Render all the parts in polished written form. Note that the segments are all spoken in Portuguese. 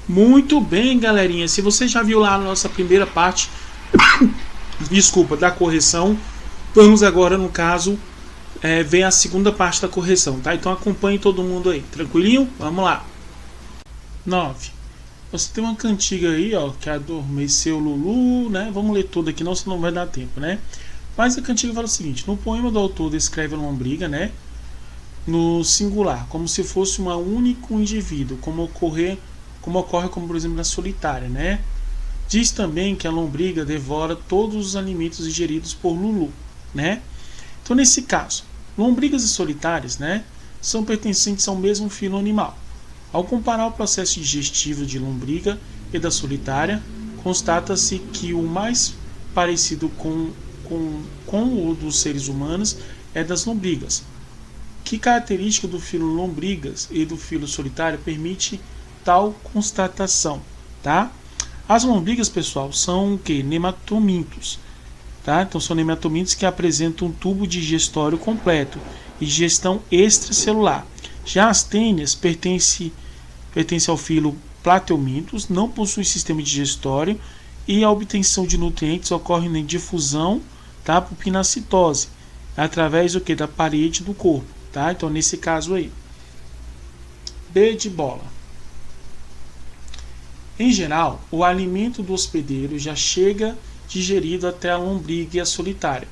Muito bem, galerinha. Se você já viu lá a nossa primeira parte, desculpa, da correção, vamos agora, no caso, ver a segunda parte da correção, tá? Então acompanhe todo mundo aí, tranquilinho? Vamos lá. 9. Você tem uma cantiga aí, ó, que adormeceu Lulu, né? Vamos ler tudo aqui, não, senão não vai dar tempo, né? Mas a cantiga fala o seguinte: no poema do autor descreve a lombriga, né, no singular, como se fosse um único indivíduo, como ocorre, como por exemplo na solitária, né? Diz também que a lombriga devora todos os alimentos ingeridos por Lulu, né? Então, nesse caso, lombrigas e solitárias, né, são pertencentes ao mesmo filo animal. Ao comparar o processo digestivo de lombriga e da solitária, constata-se que o mais parecido com o dos seres humanos é das lombrigas. Que característica do filo lombrigas e do filo solitário permite tal constatação, tá? As lombrigas, pessoal, são o que? Nematomintos, tá? Então são nematomintos que apresentam um tubo digestório completo e digestão extracelular. Já as tênias pertencem ao filo plateumintos, não possuem sistema digestório e a obtenção de nutrientes ocorre na difusão, tá? Por pinacitose, através do que? Da parede do corpo, tá? Então nesse caso aí. B de bola. Em geral, o alimento do hospedeiro já chega digerido até a lombriga e a solitária,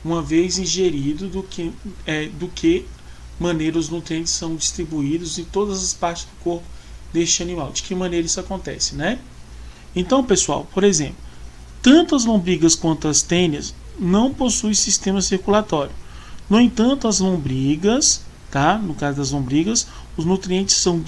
uma vez ingerido do que maneira os nutrientes são distribuídos em todas as partes do corpo deste animal. De que maneira isso acontece, né? Então, pessoal, por exemplo, tanto as lombrigas quanto as tênias não possuem sistema circulatório. No entanto, as lombrigas, tá? No caso das lombrigas, os nutrientes são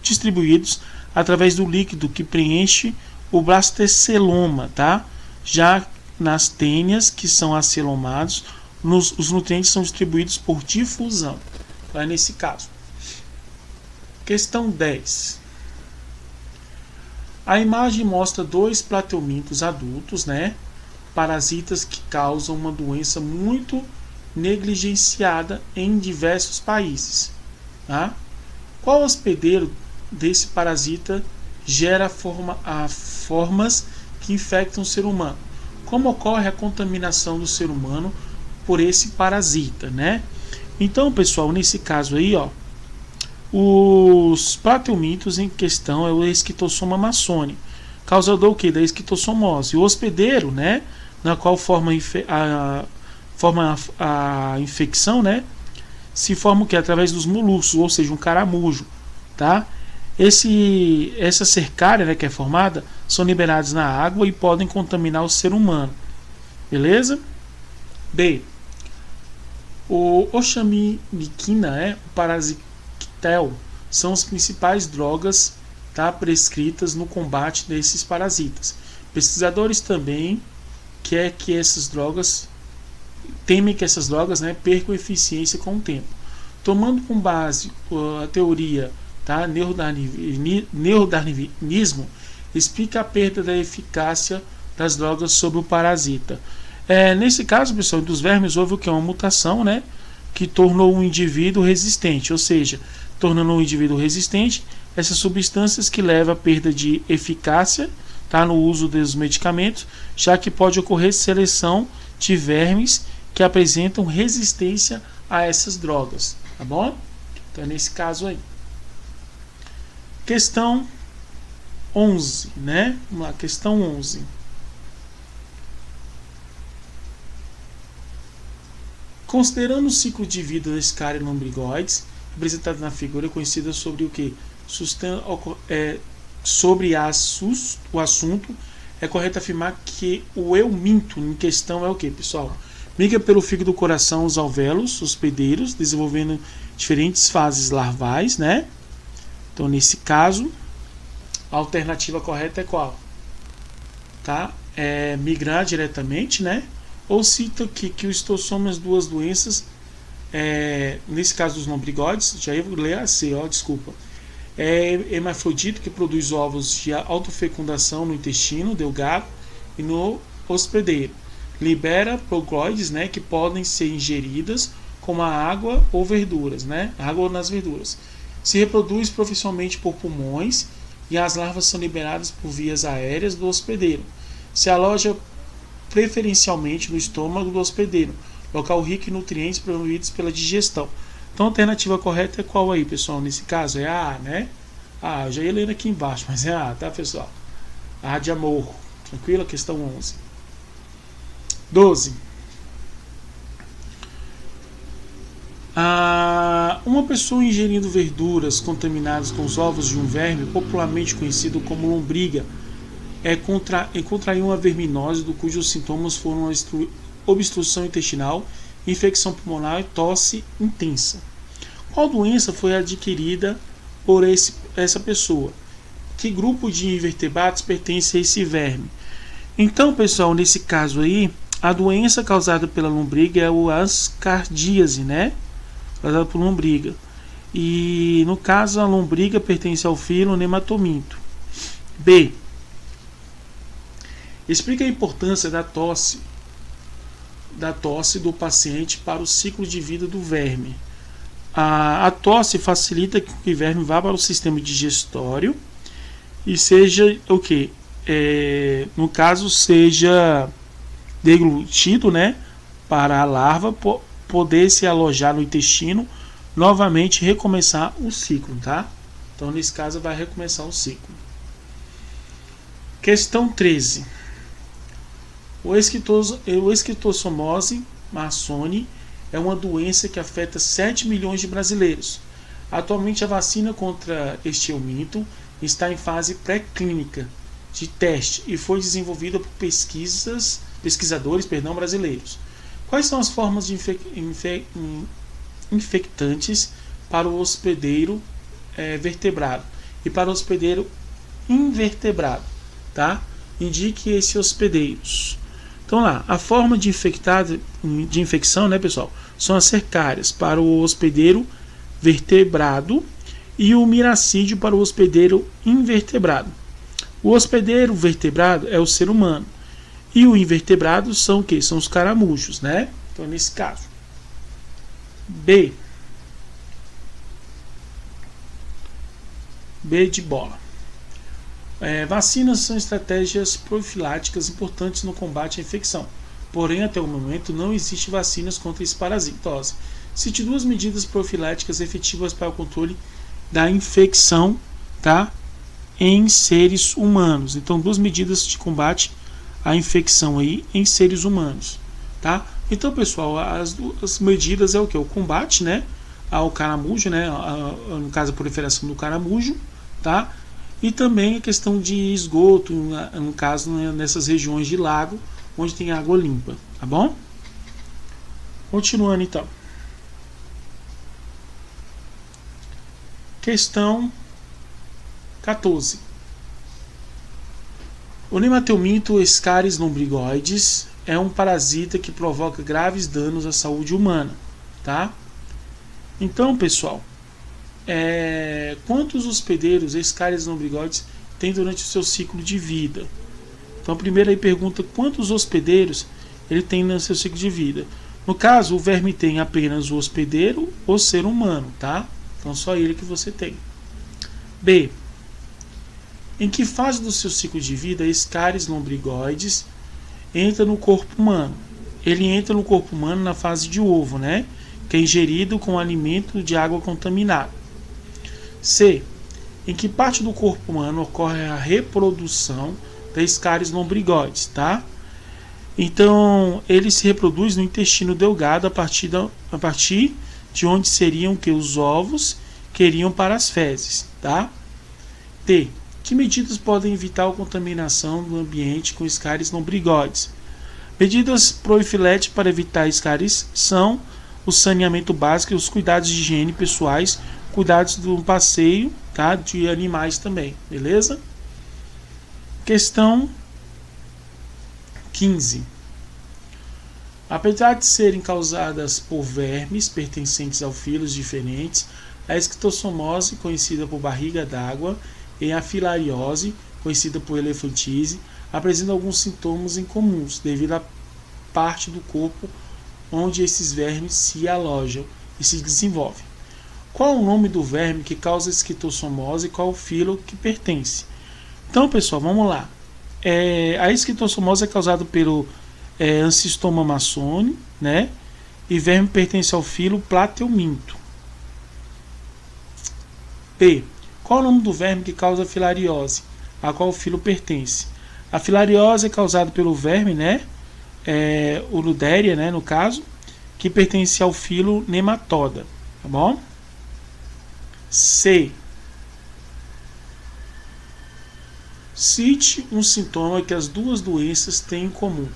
distribuídos através do líquido que preenche o blastoceloma, tá? Já nas tênias, que são acelomados, os nutrientes são distribuídos por difusão. Vai nesse caso. Questão 10. A imagem mostra dois plateumintos adultos, né? Parasitas que causam uma doença muito negligenciada em diversos países, tá? Qual hospedeiro desse parasita gera formas que infectam o ser humano? Como ocorre a contaminação do ser humano por esse parasita, né? Então, pessoal, nesse caso aí, ó, os plateumintos em questão é o Esquistossoma maçone, causador o que? Da esquistossomose. O hospedeiro, né, na qual forma a infecção, né, se forma o que? Através dos moluscos, ou seja, um caramujo, tá? Essa cercária, né, que é formada, são liberados na água e podem contaminar o ser humano. Beleza? B. O oxaminiquina, o parasitel, são as principais drogas, tá, prescritas no combate desses parasitas. Pesquisadores também temem que essas drogas, né, percam eficiência com o tempo. Tomando como base a teoria, tá, neodarwinismo, explica a perda da eficácia das drogas sobre o parasita. Nesse caso, pessoal, dos vermes houve o que? Uma mutação, né, que tornou um indivíduo resistente, ou seja, tornando um indivíduo resistente, essas substâncias que levam à perda de eficácia, tá, no uso dos medicamentos, já que pode ocorrer seleção de vermes que apresentam resistência a essas drogas, tá bom? Então, nesse caso aí. Questão 11, né? Vamos lá, questão 11. Considerando o ciclo de vida das carionombrigoides, representado na figura conhecida sobre o que? Sobre o assunto, é correto afirmar que o euminto em questão é o que, pessoal? Migra pelo fígado do coração os alvéolos hospedeiros, desenvolvendo diferentes fases larvais, né? Então, nesse caso, a alternativa correta é qual? Tá? Migrar diretamente, né? Ou cita que o estossoma as duas doenças, nesse caso dos lombrigoides, já ia ler a C, desculpa. Hermafrodito, que produz ovos de autofecundação no intestino delgado e no hospedeiro. Libera progloides, né, que podem ser ingeridas como a água ou verduras, né? Água nas verduras. Se reproduz profissionalmente por pulmões e as larvas são liberadas por vias aéreas do hospedeiro. Se aloja preferencialmente no estômago do hospedeiro, local rico em nutrientes promovidos pela digestão. Então a alternativa correta é qual aí, pessoal? Nesse caso é a A, né? Ah, eu já ia lendo aqui embaixo, mas é a A, tá, pessoal? A de amor. Tranquilo? Questão 11. 12. Uma pessoa ingerindo verduras contaminadas com os ovos de um verme, popularmente conhecido como lombriga, contraiu uma verminose cujos sintomas foram obstrução intestinal, infecção pulmonar e tosse intensa. Qual doença foi adquirida por essa pessoa? Que grupo de invertebrados pertence a esse verme? Então, pessoal, nesse caso aí, a doença causada pela lombriga é o ascardíase, né? Causada por lombriga. E no caso, a lombriga pertence ao filo Nematominto. B. Explica a importância da tosse do paciente para o ciclo de vida do verme. A tosse facilita que o verme vá para o sistema digestório e seja o que? No caso, seja deglutido, né? Para a larva poder se alojar no intestino, novamente recomeçar o ciclo, tá? Então, nesse caso, vai recomeçar o ciclo. Questão 13. O esquistossomose marrone é uma doença que afeta 7 milhões de brasileiros. Atualmente, a vacina contra este euminto está em fase pré-clínica de teste e foi desenvolvida por pesquisadores brasileiros. Quais são as formas de infectantes para o hospedeiro vertebrado e para o hospedeiro invertebrado? Tá? Indique esses hospedeiros. Então lá, a forma de infecção, né, pessoal, são as cercárias para o hospedeiro vertebrado e o miracídio para o hospedeiro invertebrado. O hospedeiro vertebrado é o ser humano e o invertebrado são o que? São os caramujos, né? Então nesse caso. B. B de bola. Vacinas são estratégias profiláticas importantes no combate à infecção. Porém, até o momento, não existe vacinas contra esse parasitose. Cite duas medidas profiláticas efetivas para o controle da infecção, tá? Em seres humanos. Então, duas medidas de combate à infecção aí em seres humanos, tá? Então, pessoal, as medidas é o que? O combate, né? Ao caramujo, né? No caso, a proliferação do caramujo, tá? E também a questão de esgoto, no caso, nessas regiões de lago, onde tem água limpa, tá bom? Continuando então. Questão 14. O Nematelminto Scaris lombrigoides é um parasita que provoca graves danos à saúde humana, tá? Então, pessoal, quantos hospedeiros Scaris lombrigoides tem durante o seu ciclo de vida? Então, a primeira aí pergunta: quantos hospedeiros ele tem no seu ciclo de vida? No caso, o verme tem apenas o hospedeiro ou ser humano, tá? Então, só ele que você tem. B. Em que fase do seu ciclo de vida Scaris lombrigoides entra no corpo humano? Ele entra no corpo humano na fase de ovo, né? Que é ingerido com alimento de água contaminada. C. Em que parte do corpo humano ocorre a reprodução da Scaris lombrigoides, tá? Então, ele se reproduz no intestino delgado a partir de onde seriam que os ovos queriam para as fezes, tá? D. Que medidas podem evitar a contaminação do ambiente com Scaris lombrigoides? Medidas profiláticas para evitar Scaris são o saneamento básico e os cuidados de higiene pessoais, cuidados do passeio, tá? De animais também, beleza? Questão 15. Apesar de serem causadas por vermes pertencentes a filos diferentes, a esquistossomose, conhecida por barriga d'água, e a filariose, conhecida por elefantise, apresentam alguns sintomas incomuns devido à parte do corpo onde esses vermes se alojam e se desenvolvem. Qual o nome do verme que causa esquistossomose e qual o filo que pertence? Então, pessoal, vamos lá. A esquistossomose é causada pelo Ancistoma massoni, né? E verme pertence ao filo Plateuminto. P. Qual o nome do verme que causa filariose, a qual o filo pertence? A filariose é causada pelo verme, né? Urodéria, né, no caso, que pertence ao filo Nematoda, tá bom? C. Cite um sintoma que as duas doenças têm em comum.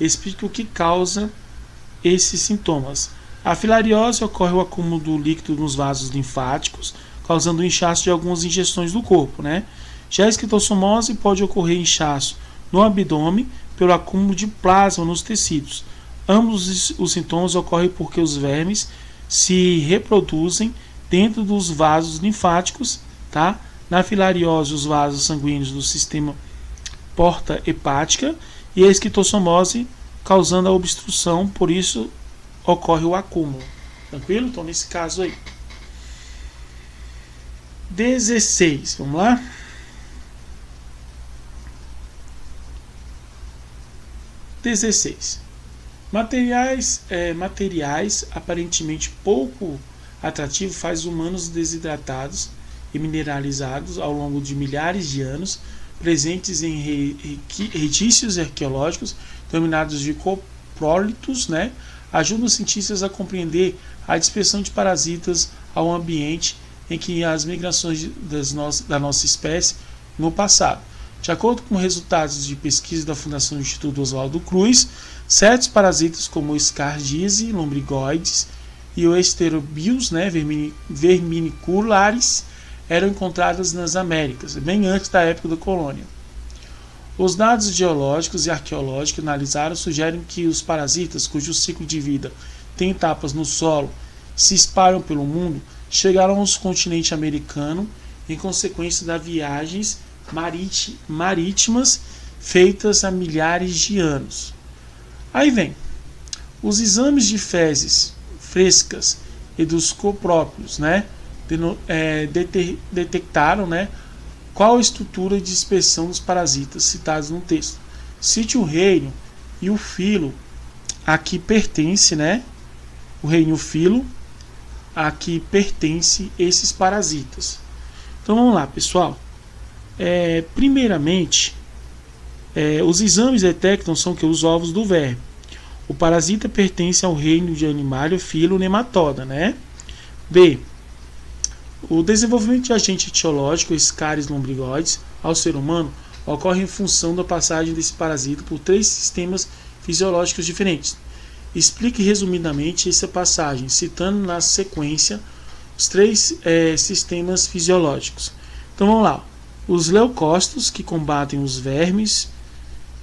Explique o que causa esses sintomas. A filariose ocorre o acúmulo do líquido nos vasos linfáticos, causando o inchaço de algumas injeções do corpo, né? Já a esquistossomose pode ocorrer inchaço no abdômen pelo acúmulo de plasma nos tecidos. Ambos os sintomas ocorrem porque os vermes se reproduzem dentro dos vasos linfáticos, tá? Na filariose, os vasos sanguíneos do sistema porta hepática, e a esquistossomose causando a obstrução, por isso ocorre o acúmulo. Tranquilo? Então, nesse caso aí. 16, vamos lá? Materiais aparentemente pouco atrativos faz humanos desidratados e mineralizados ao longo de milhares de anos, presentes em restícios arqueológicos denominados de coprólitos, né? Ajudam os cientistas a compreender a dispersão de parasitas ao ambiente em que as migrações da nossa espécie no passado. De acordo com resultados de pesquisa da Fundação do Instituto Oswaldo Cruz, certos parasitas como o Scardise, lombrigoides e o Esterobius, né, verminiculares, eram encontrados nas Américas, bem antes da época da colônia. Os dados geológicos e arqueológicos analisados sugerem que os parasitas, cujo ciclo de vida tem etapas no solo, se espalham pelo mundo, chegaram ao continente americano em consequência das viagens marítimas feitas há milhares de anos. Aí vem, os exames de fezes frescas e dos coprópios, né, detectaram, né, qual a estrutura de dispersão dos parasitas citados no texto. Cite o reino e o filo a que pertence, né, o reino e o filo a que pertence esses parasitas. Então vamos lá, pessoal. Primeiramente, os exames detectam são que os ovos do verme. O parasita pertence ao reino de animália filo Nematoda, né? B. O desenvolvimento de agente etiológico, escaris lombrigoides, ao ser humano ocorre em função da passagem desse parasita por 3 sistemas fisiológicos diferentes. Explique resumidamente essa passagem, citando na sequência os 3 sistemas fisiológicos. Então vamos lá. Os leucócitos, que combatem os vermes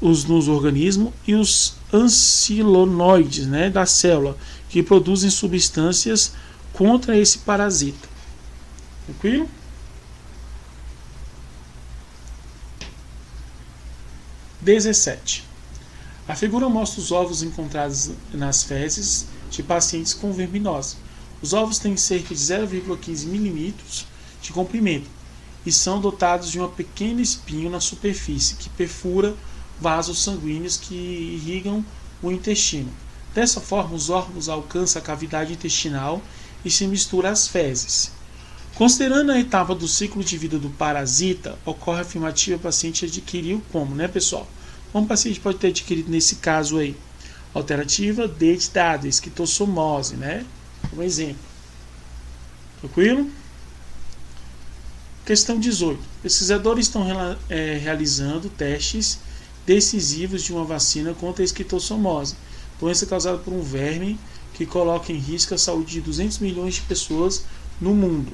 nos organismos, e os ancilonoides, né, da célula, que produzem substâncias contra esse parasita. Tranquilo? A figura mostra os ovos encontrados nas fezes de pacientes com verminose. Os ovos têm cerca de 0,15 mm de comprimento e são dotados de uma pequena espinho na superfície que perfura vasos sanguíneos que irrigam o intestino. Dessa forma, os órgãos alcançam a cavidade intestinal e se misturam às fezes. Considerando a etapa do ciclo de vida do parasita, ocorre a afirmativa: o paciente adquiriu como, né, pessoal? Como o paciente pode ter adquirido nesse caso aí? Alternativa D de dado, esquistossomose, né? Como exemplo. Tranquilo? Questão 18. Pesquisadores estão realizando testes decisivos de uma vacina contra a esquistossomose, doença causada por um verme que coloca em risco a saúde de 200 milhões de pessoas no mundo.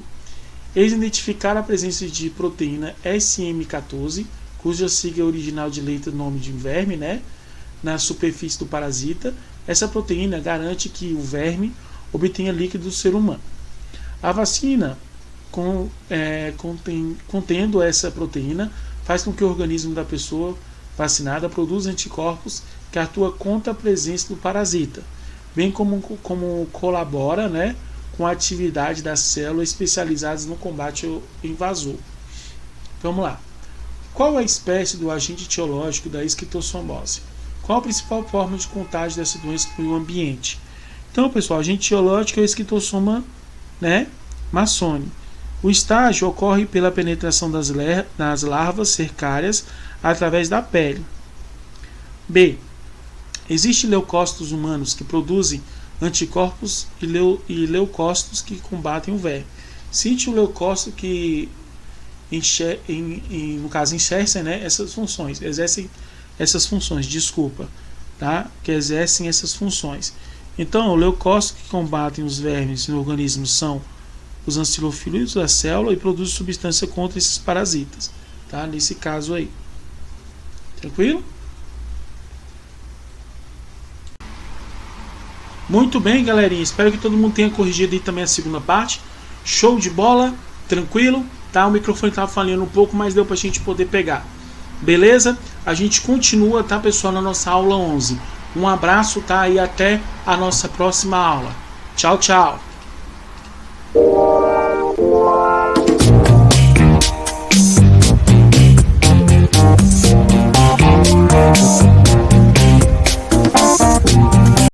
Eles identificaram a presença de proteína SM14, cuja sigla original de letra nome de verme, né, na superfície do parasita. Essa proteína garante que o verme obtenha líquido do ser humano. A vacina contendo essa proteína faz com que o organismo da pessoa vacinada produza anticorpos que atuam contra a presença do parasita, bem como colabora, né, com a atividade das células especializadas no combate ao invasor. Vamos lá. Qual a espécie do agente etiológico da esquistossomose? Qual a principal forma de contágio dessa doença para o ambiente? Então, pessoal, o agente etiológico é o esquistossoma, maçone. O estágio ocorre pela penetração das larvas cercárias através da pele. B. Existem leucócitos humanos que produzem anticorpos e leucócitos que combatem o verme. Cite o leucócito que no caso exercem essas funções, que exercem essas funções. Então, o leucócito que combatem os vermes no organismo são os ancilofílios da célula e produzem substância contra esses parasitas, tá? Nesse caso aí. Tranquilo? Muito bem, galerinha. Espero que todo mundo tenha corrigido aí também a segunda parte. Show de bola, tranquilo, tá? O microfone estava falhando um pouco, mas deu pra gente poder pegar. Beleza? A gente continua, tá, pessoal, na nossa aula 11. Um abraço, tá? E até a nossa próxima aula. Tchau, tchau.